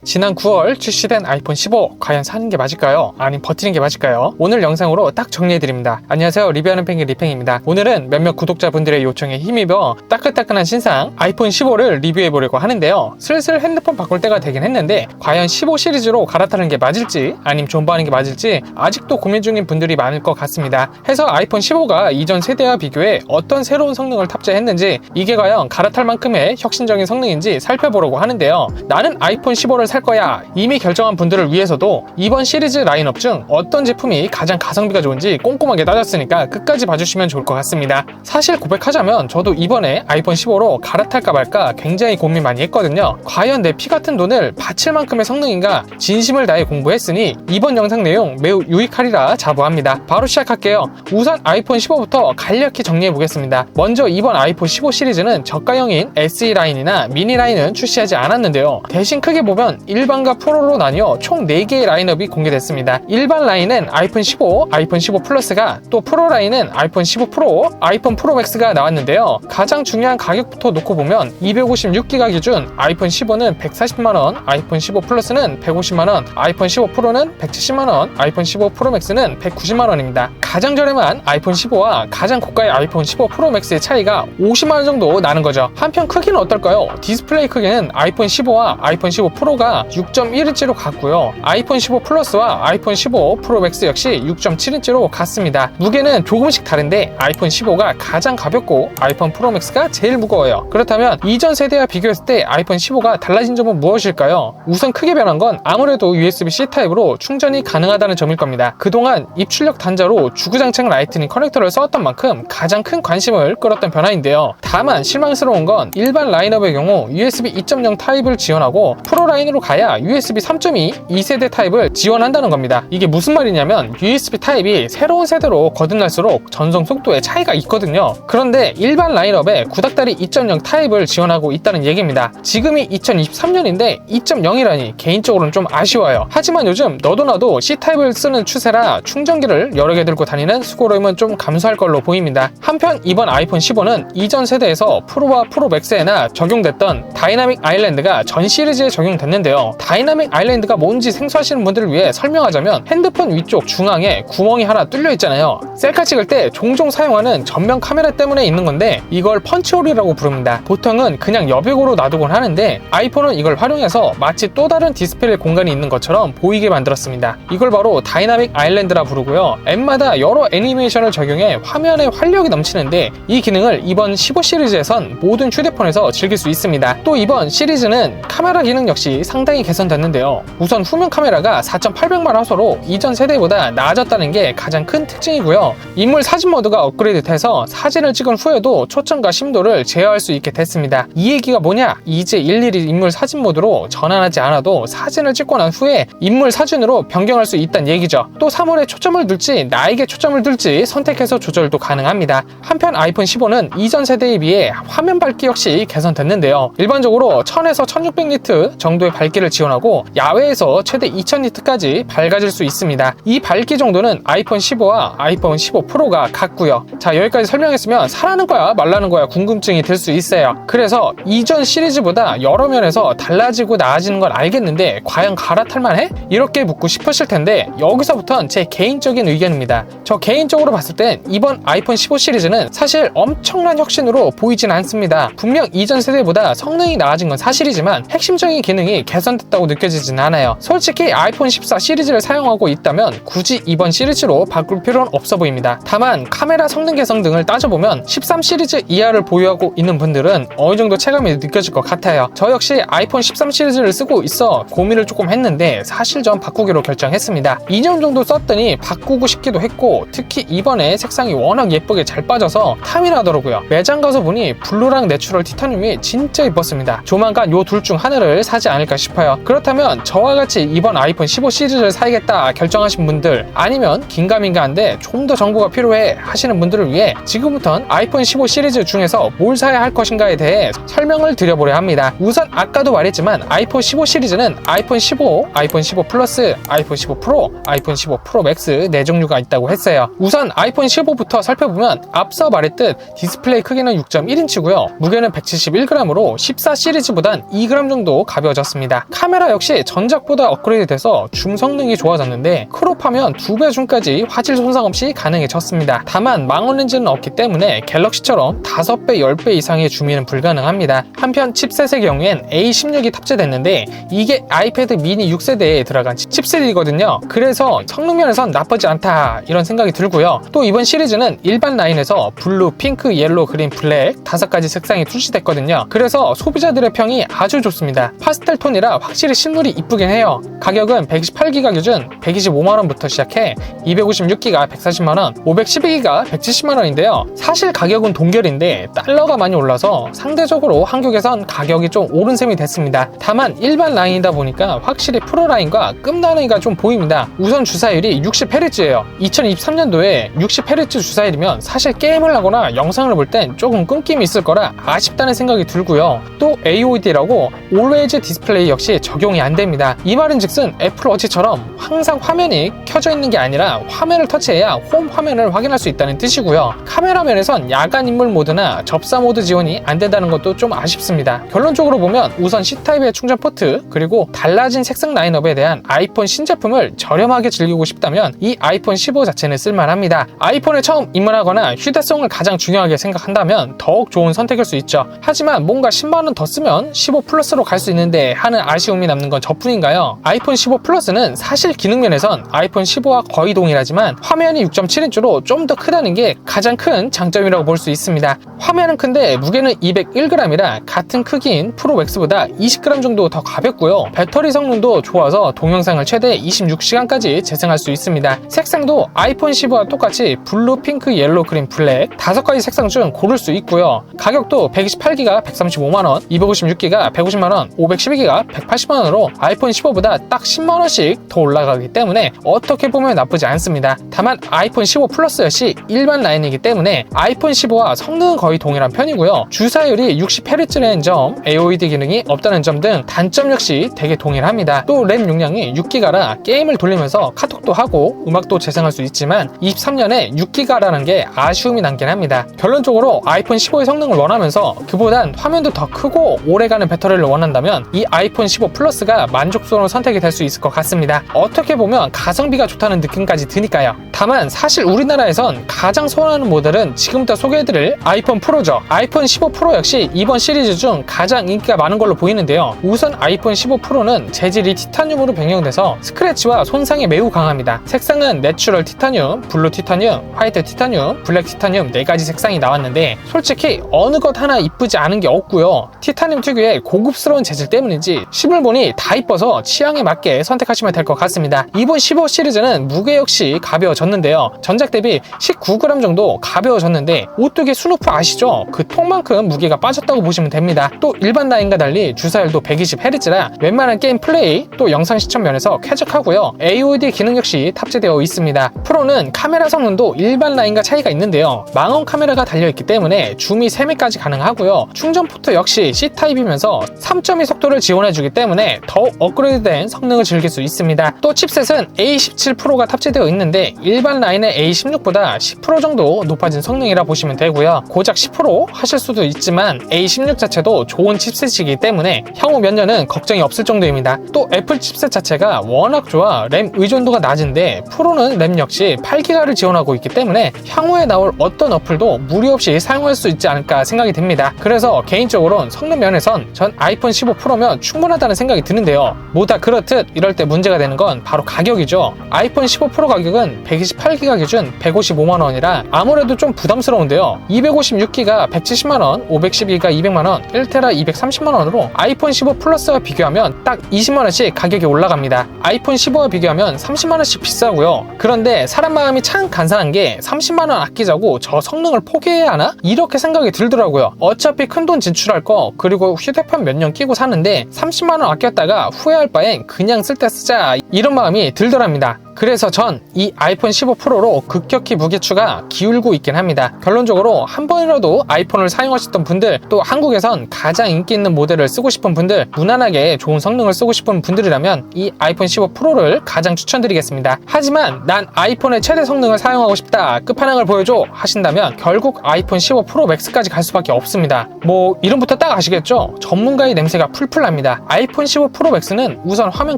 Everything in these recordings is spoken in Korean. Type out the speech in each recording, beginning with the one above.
지난 9월 출시된 아이폰 15 과연 사는 게 맞을까요? 아니면 버티는 게 맞을까요? 오늘 영상으로 딱 정리해드립니다. 안녕하세요, 리뷰하는 펭귄 리팽입니다. 오늘은 몇몇 구독자분들의 요청에 힘입어 따끈따끈한 신상 아이폰 15를 리뷰해보려고 하는데요. 슬슬 핸드폰 바꿀 때가 되긴 했는데 과연 15 시리즈로 갈아타는 게 맞을지 아니면 존버하는 게 맞을지 아직도 고민 중인 분들이 많을 것 같습니다. 해서 아이폰 15가 이전 세대와 비교해 어떤 새로운 성능을 탑재했는지 이게 과연 갈아탈 만큼의 혁신적인 성능인지 살펴보려고 하는데요. 나는 아이폰 15를 살 거야 이미 결정한 분들을 위해서도 이번 시리즈 라인업 중 어떤 제품이 가장 가성비가 좋은지 꼼꼼하게 따졌으니까 끝까지 봐주시면 좋을 것 같습니다. 사실 고백하자면 저도 이번에 아이폰 15로 갈아탈까 말까 굉장히 고민 많이 했거든요. 과연 내 피 같은 돈을 바칠 만큼의 성능인가 진심을 다해 공부했으니 이번 영상 내용 매우 유익하리라 자부합니다. 바로 시작할게요. 우선 아이폰 15부터 간략히 정리해 보겠습니다. 먼저 이번 아이폰 15 시리즈는 저가형인 SE 라인이나 미니 라인은 출시하지 않았는데요. 대신 크게 보면 일반과 프로로 나뉘어 총 4개의 라인업이 공개됐습니다. 일반 라인은 아이폰 15, 아이폰 15 플러스가, 또 프로 라인은 아이폰 15 프로, 아이폰 프로 맥스가 나왔는데요. 가장 중요한 가격부터 놓고 보면 256기가 기준 아이폰 15는 140만원, 아이폰 15 플러스는 150만원, 아이폰 15 프로는 170만원, 아이폰 15 프로 맥스는 190만원입니다. 가장 저렴한 아이폰 15와 가장 고가의 아이폰 15 프로 맥스의 차이가 50만원 정도 나는 거죠. 한편 크기는 어떨까요? 디스플레이 크기는 아이폰 15와 아이폰 15 프로가 6.1인치로 같고요. 아이폰 15 플러스와 아이폰 15 프로 맥스 역시 6.7인치로 같습니다. 무게는 조금씩 다른데 아이폰 15가 가장 가볍고 아이폰 프로 맥스가 제일 무거워요. 그렇다면 이전 세대와 비교했을 때 아이폰 15가 달라진 점은 무엇일까요? 우선 크게 변한 건 아무래도 USB-C 타입으로 충전이 가능하다는 점일 겁니다. 그동안 입출력 단자로 주구장창 라이트닝 커넥터를 써왔던 만큼 가장 큰 관심을 끌었던 변화인데요. 다만 실망스러운 건 일반 라인업의 경우 USB 2.0 타입을 지원하고 프로 라인으로 가야 USB 3.2 2세대 타입을 지원한다는 겁니다. 이게 무슨 말이냐면 USB 타입이 새로운 세대로 거듭날수록 전송 속도에 차이가 있거든요. 그런데 일반 라인업에 구닥다리 2.0 타입을 지원하고 있다는 얘기입니다. 지금이 2023년인데 2.0이라니 개인적으로는 좀 아쉬워요. 하지만 요즘 너도 나도 C타입을 쓰는 추세라 충전기를 여러 개 들고 다니는 수고로움은 좀 감소할 걸로 보입니다. 한편 이번 아이폰 15는 이전 세대에서 프로와 프로 맥스에나 적용됐던 다이나믹 아일랜드가 전 시리즈에 적용됐는데요. 다이나믹 아일랜드가 뭔지 생소하시는 분들을 위해 설명하자면 핸드폰 위쪽 중앙에 구멍이 하나 뚫려 있잖아요. 셀카 찍을 때 종종 사용하는 전면 카메라 때문에 있는 건데 이걸 펀치홀이라고 부릅니다. 보통은 그냥 여백으로 놔두곤 하는데 아이폰은 이걸 활용해서 마치 또 다른 디스플레이 공간이 있는 것처럼 보이게 만들었습니다. 이걸 바로 다이나믹 아일랜드라 부르고요. 앱마다 여러 애니메이션을 적용해 화면에 활력이 넘치는데 이 기능을 이번 15 시리즈에선 모든 휴대폰에서 즐길 수 있습니다. 또 이번 시리즈는 카메라 기능 역시 상당히 개선됐는데요. 우선 후면 카메라가 4.800만 화소로 이전 세대보다 나아졌다는 게 가장 큰 특징이고요. 인물 사진 모드가 업그레이드 돼서 사진을 찍은 후에도 초점과 심도를 제어할 수 있게 됐습니다. 이 얘기가 뭐냐? 이제 일일이 인물 사진 모드로 전환하지 않아도 사진을 찍고 난 후에 인물 사진으로 변경할 수 있다는 얘기죠. 또 사물에 초점을 둘지 나에게 초점을 둘지 선택해서 조절도 가능합니다. 한편 아이폰 15는 이전 세대에 비해 화면 밝기 역시 개선됐는데요. 일반적으로 1000에서 1600니트 정도의 밝기를 지원하고 야외에서 최대 2000니트까지 밝아질 수 있습니다. 이 밝기 정도는 아이폰 15와 아이폰 15 프로가 같고요. 자, 여기까지 설명했으면 사라는 거야 말라는 거야 궁금증이 들 수 있어요. 그래서 이전 시리즈보다 여러 면에서 달라지고 나아지는 건 알겠는데 과연 갈아탈만해? 이렇게 묻고 싶으실 텐데 여기서부터는 제 개인적인 의견입니다. 저 개인적으로 봤을 땐 이번 아이폰 15 시리즈는 사실 엄청난 혁신으로 보이진 않습니다. 분명 이전 세대보다 성능이 나아진 건 사실이지만 핵심적인 기능이 개선됐다고 느껴지진 않아요. 솔직히 아이폰 14 시리즈를 사용하고 있다면 굳이 이번 시리즈로 바꿀 필요는 없어 보입니다. 다만 카메라 성능 개선 등을 따져보면 13 시리즈 이하를 보유하고 있는 분들은 어느 정도 체감이 느껴질 것 같아요. 저 역시 아이폰 13 시리즈를 쓰고 있어 고민을 조금 했는데 사실 전 바꾸기로 결정했습니다. 2년 정도 썼더니 바꾸고 싶기도 했고 특히 이번에 색상이 워낙 예쁘게 잘 빠져서 탐이 나더라고요. 매장 가서 보니 블루랑 내추럴 티타늄이 진짜 예뻤습니다. 조만간 요 둘 중 하나를 사지 않을까 싶어요. 그렇다면 저와 같이 이번 아이폰 15 시리즈를 사야겠다 결정하신 분들 아니면 긴가민가한데 좀 더 정보가 필요해 하시는 분들을 위해 지금부터는 아이폰 15 시리즈 중에서 뭘 사야 할 것인가에 대해 설명을 드려보려 합니다. 우선 아까도 말했지만 아이폰 15 시리즈는 아이폰 15, 아이폰 15 플러스, 아이폰 15 프로, 아이폰 15 프로 맥스 4종류가 있다고 했어요. 우선 아이폰 15부터 살펴보면 앞서 말했듯 디스플레이 크기는 6.1인치고요. 무게는 171g으로 14 시리즈보단 2g 정도 가벼워졌습니다. 있습니다. 카메라 역시 전작보다 업그레이드 돼서 줌 성능이 좋아졌는데 크롭하면 2배 줌까지 화질 손상 없이 가능해졌습니다. 다만 망원 렌즈는 없기 때문에 갤럭시처럼 5배, 10배 이상의 줌이는 불가능합니다. 한편 칩셋의 경우엔 A16이 탑재됐는데 이게 아이패드 미니 6세대에 들어간 칩셋이거든요. 그래서 성능 면에선 나쁘지 않다 이런 생각이 들고요. 또 이번 시리즈는 일반 라인에서 블루, 핑크, 옐로, 그린, 블랙 5가지 색상이 출시됐거든요. 그래서 소비자들의 평이 아주 좋습니다. 파스텔 톤이라 확실히 실물이 이쁘긴 해요. 가격은 128기가 기준 125만원부터 시작해 256기가 140만원, 512기가 170만원인데요. 사실 가격은 동결인데 달러가 많이 올라서 상대적으로 한국에선 가격이 좀 오른 셈이 됐습니다. 다만 일반 라인이다 보니까 확실히 프로 라인과 끝나는이가 좀 보입니다. 우선 주사율이 60Hz예요. 2023년도에 60Hz 주사율이면 사실 게임을 하거나 영상을 볼 땐 조금 끊김이 있을 거라 아쉽다는 생각이 들고요. 또 AOD라고 Always 디스플레이 역시 적용이 안 됩니다. 이 말인즉슨 애플워치처럼 항상 화면이 켜져 있는 게 아니라 화면을 터치해야 홈 화면을 확인할 수 있다는 뜻이고요. 카메라 면에선 야간 인물 모드나 접사 모드 지원이 안 된다는 것도 좀 아쉽습니다. 결론적으로 보면 우선 C타입의 충전 포트, 그리고 달라진 색상 라인업에 대한 아이폰 신제품을 저렴하게 즐기고 싶다면 이 아이폰 15 자체는 쓸만합니다. 아이폰에 처음 입문하거나 휴대성을 가장 중요하게 생각한다면 더욱 좋은 선택일 수 있죠. 하지만 뭔가 10만원 더 쓰면 15 플러스로 갈 수 있는데 하는 아쉬움이 남는 건 저뿐인가요? 아이폰 15 플러스는 사실 기능면에선 아이폰 15와 거의 동일하지만 화면이 6.7인치로 좀 더 크다는 게 가장 큰 장점이라고 볼 수 있습니다. 화면은 큰데 무게는 201g이라 같은 크기인 프로 맥스보다 20g 정도 더 가볍고요. 배터리 성능도 좋아서 동영상을 최대 26시간까지 재생할 수 있습니다. 색상도 아이폰 15와 똑같이 블루, 핑크, 옐로, 그린, 블랙 5가지 색상 중 고를 수 있고요. 가격도 128기가 135만원, 256기가 150만원, 512기가 180만원으로 아이폰 15보다 딱 10만원씩 더 올라가기 때문에 어떻게 보면 나쁘지 않습니다. 다만 아이폰 15 플러스 역시 일반 라인이기 때문에 아이폰 15와 성능은 거의 동일한 편이고요. 주사율이 60Hz라는 점, AOD 기능이 없다는 점 등 단점 역시 되게 동일합니다. 또 램 용량이 6기가라 게임을 돌리면서 카톡도 하고 음악도 재생할 수 있지만 23년에 6기가라는 게 아쉬움이 남긴 합니다. 결론적으로 아이폰 15의 성능을 원하면서 그보단 화면도 더 크고 오래가는 배터리를 원한다면 이 아이폰 15 플러스가 만족스러운 선택이 될 수 있을 것 같습니다. 어떻게 보면 가성비가 좋다는 느낌까지 드니까요. 다만 사실 우리나라에선 가장 선호하는 모델은 지금부터 소개해드릴 아이폰 프로죠. 아이폰 15 프로 역시 이번 시리즈 중 가장 인기가 많은 걸로 보이는데요. 우선 아이폰 15 프로는 재질이 티타늄으로 변경돼서 스크래치와 손상이 매우 강합니다. 색상은 내추럴 티타늄, 블루 티타늄, 화이트 티타늄, 블랙 티타늄 4가지 색상이 나왔는데 솔직히 어느 것 하나 이쁘지 않은 게 없고요. 티타늄 특유의 고급스러운 재질 때문인지 실물본이 다 이뻐서 취향에 맞게 선택하시면 될 것 같습니다. 이번 15 시리즈는 무게 역시 가벼워졌는데요. 전작 대비 19g 정도 가벼워졌는데 오뚜기 스누프 아시죠? 그 통만큼 무게가 빠졌다고 보시면 됩니다. 또 일반 라인과 달리 주사율도 120Hz라 웬만한 게임 플레이 또 영상 시청 면에서 쾌적하고요. AOD 기능 역시 탑재되어 있습니다. 프로는 카메라 성능도 일반 라인과 차이가 있는데요. 망원 카메라가 달려있기 때문에 줌이 3매까지 가능하고요. 충전 포트 역시 C타입이면서 3.2 속도를 지원해주기 때문에 더욱 업그레이드된 성능을 즐길 수 있습니다. 또 칩셋은 A17 프로가 탑재되어 있는데 일반 라인의 A16보다 10% 정도 높아진 성능이라 보시면 되고요. 고작 10% 하실 수도 있지만 A16 자체도 좋은 칩셋이기 때문에 향후 몇 년은 걱정이 없을 정도입니다. 또 애플 칩셋 자체가 워낙 좋아 램 의존도가 낮은데 프로는 램 역시 8기가를 지원하고 있기 때문에 향후에 나올 어떤 어플도 무리 없이 사용할 수 있지 않을까 생각이 듭니다. 그래서 개인적으로는 성능 면에선 전 아이폰 15 프로면 충분하다는 생각이 드는데요. 뭐다 그렇듯 이럴 때 문제가 되는 건 바로 가격이죠. 아이폰 15 프로 가격은 128기가 기준 155만원이라 아무래도 좀 부담스러운데요. 256기가 170만원, 512기가 200만원, 1테라 230만원으로 아이폰 15 플러스와 비교하면 딱 20만원씩 가격이 올라갑니다. 아이폰 15와 비교하면 30만원씩 비싸고요. 그런데 사람 마음이 참 간사한 게 30만원 아끼자고 저 성능을 포기해야 하나? 이렇게 생각이 들더라고요. 어차피 큰돈 지출할 거 그리고 휴대폰 몇 년 끼고 사는데 30만원 아꼈다가 후회할 바엔 그냥 쓸 때 쓰자 이런 마음이 들더랍니다. 그래서 전 이 아이폰 15 프로로 급격히 무게추가 기울고 있긴 합니다. 결론적으로 한 번이라도 아이폰을 사용하셨던 분들, 또 한국에선 가장 인기 있는 모델을 쓰고 싶은 분들, 무난하게 좋은 성능을 쓰고 싶은 분들이라면 이 아이폰 15 프로를 가장 추천드리겠습니다. 하지만 난 아이폰의 최대 성능을 사용하고 싶다, 끝판왕을 보여줘 하신다면 결국 아이폰 15 프로 맥스까지 갈 수밖에 없습니다. 뭐 이름부터 딱 아시겠죠? 전문가의 냄새가 풀풀 납니다. 아이폰 15 프로 맥스는 우선 화면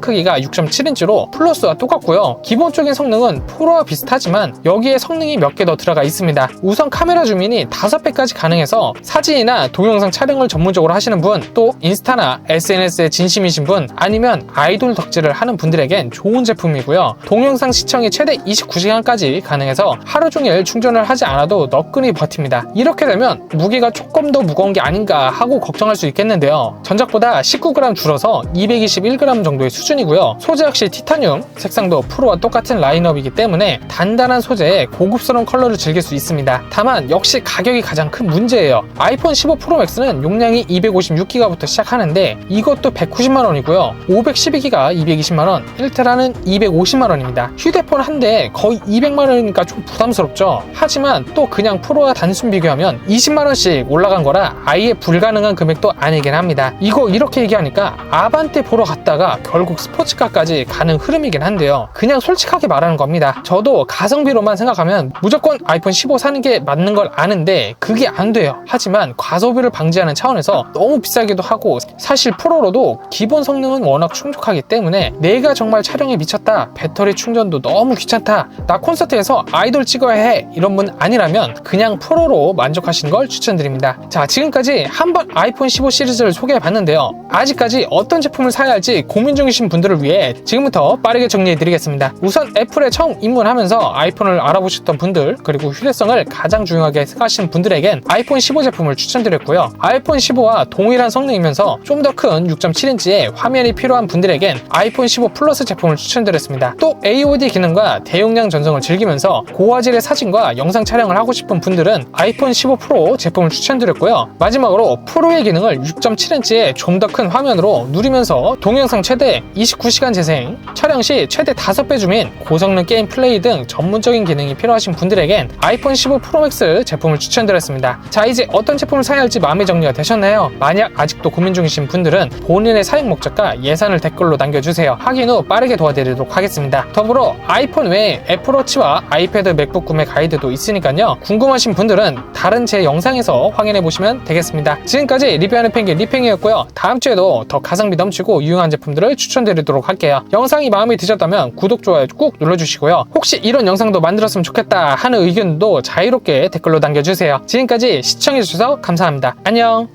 크기가 6.7인치로 플러스와 똑같고요. 기본적인 성능은 프로와 비슷하지만 여기에 성능이 몇 개 더 들어가 있습니다. 우선 카메라 줌인이 5배까지 가능해서 사진이나 동영상 촬영을 전문적으로 하시는 분, 또 인스타나 SNS에 진심이신 분, 아니면 아이돌 덕질을 하는 분들에겐 좋은 제품이고요. 동영상 시청이 최대 29시간까지 가능해서 하루 종일 충전을 하지 않아도 너끈히 버팁니다. 이렇게 되면 무게가 조금 더 무거운 게 아닌가 하고 걱정할 수 있겠는데요. 전작보다 19g 줄어서 221g 정도의 수준이고요. 소재 역시 티타늄, 색상도 프로와 똑같은 라인업이기 때문에 단단한 소재에 고급스러운 컬러를 즐길 수 있습니다. 다만 역시 가격이 가장 큰 문제예요. 아이폰 15 프로 맥스는 용량이 256GB부터 시작하는데 이것도 190만원이고요. 512GB 220만원, 1TB는 250만원입니다. 휴대폰 한 대에 거의 200만원이니까 좀 부담스럽죠. 하지만 또 그냥 프로와 단순 비교하면 20만원씩 올라간 거라 아예 불가능한 금액도 아니긴 합니다. 이거 이렇게 얘기하니까 아반떼 보러 갔다가 결국 스포츠카까지 가는 흐름이긴 한데요. 그냥 솔직하게 말하는 겁니다. 저도 가성비로만 생각하면 무조건 아이폰 15 사는 게 맞는 걸 아는데 그게 안 돼요. 하지만 과소비를 방지하는 차원에서 너무 비싸기도 하고, 사실 프로로도 기본 성능은 워낙 충족하기 때문에 내가 정말 촬영에 미쳤다, 배터리 충전도 너무 귀찮다, 나 콘서트에서 아이돌 찍어야 해, 이런 분 아니라면 그냥 프로로 만족하시는 걸 추천드립니다. 자, 지금까지 한번 아이폰 15 시리즈를 소개해봤는데요. 아직까지 어떤 제품을 사야 할지 고민 중이신 분들을 위해 지금부터 빠르게 정리해드리겠습니다. 우선 애플에 처음 입문하면서 아이폰을 알아보셨던 분들, 그리고 휴대성을 가장 중요하게 생각하시는 분들에겐 아이폰 15 제품을 추천드렸고요. 아이폰 15와 동일한 성능이면서 좀 더 큰 6.7인치의 화면이 필요한 분들에겐 아이폰 15 플러스 제품을 추천드렸습니다. 또 AOD 기능과 대용량 전송을 즐기면서 고화질의 사진과 영상 촬영을 하고 싶은 분들은 아이폰 15 프로 제품을 추천드렸고요. 마지막으로 프로의 기능을 6.7인치의 좀 더 큰 화면으로 누리면서 동영상 최대 29시간 재생, 촬영 시 최대 5배 줌인 고성능 게임 플레이 등 전문적인 기능이 필요하신 분들에겐 아이폰 15 프로 맥스 제품을 추천드렸습니다. 자, 이제 어떤 제품을 사야 할지 마음의 정리가 되셨나요? 만약 아직도 고민 중이신 분들은 본인의 사용 목적과 예산을 댓글로 남겨주세요. 확인 후 빠르게 도와드리도록 하겠습니다. 더불어 아이폰 외에 애플워치와 아이패드, 맥북 구매 가이드도 있으니까요. 궁금하신 분들은 다른 제 영상에서 확인해보시면 되겠습니다. 지금까지 리뷰하는 펭귄 리팽이었고요. 다음 주에도 더 가성비 넘치고 유용한 제품들을 추천드리도록 할게요. 영상이 마음에 드셨다면 구독, 좋아요 꾹 눌러주시고요. 혹시 이런 영상도 만들었으면 좋겠다 하는 의견도 자유롭게 댓글로 남겨주세요. 지금까지 시청해주셔서 감사합니다. 안녕.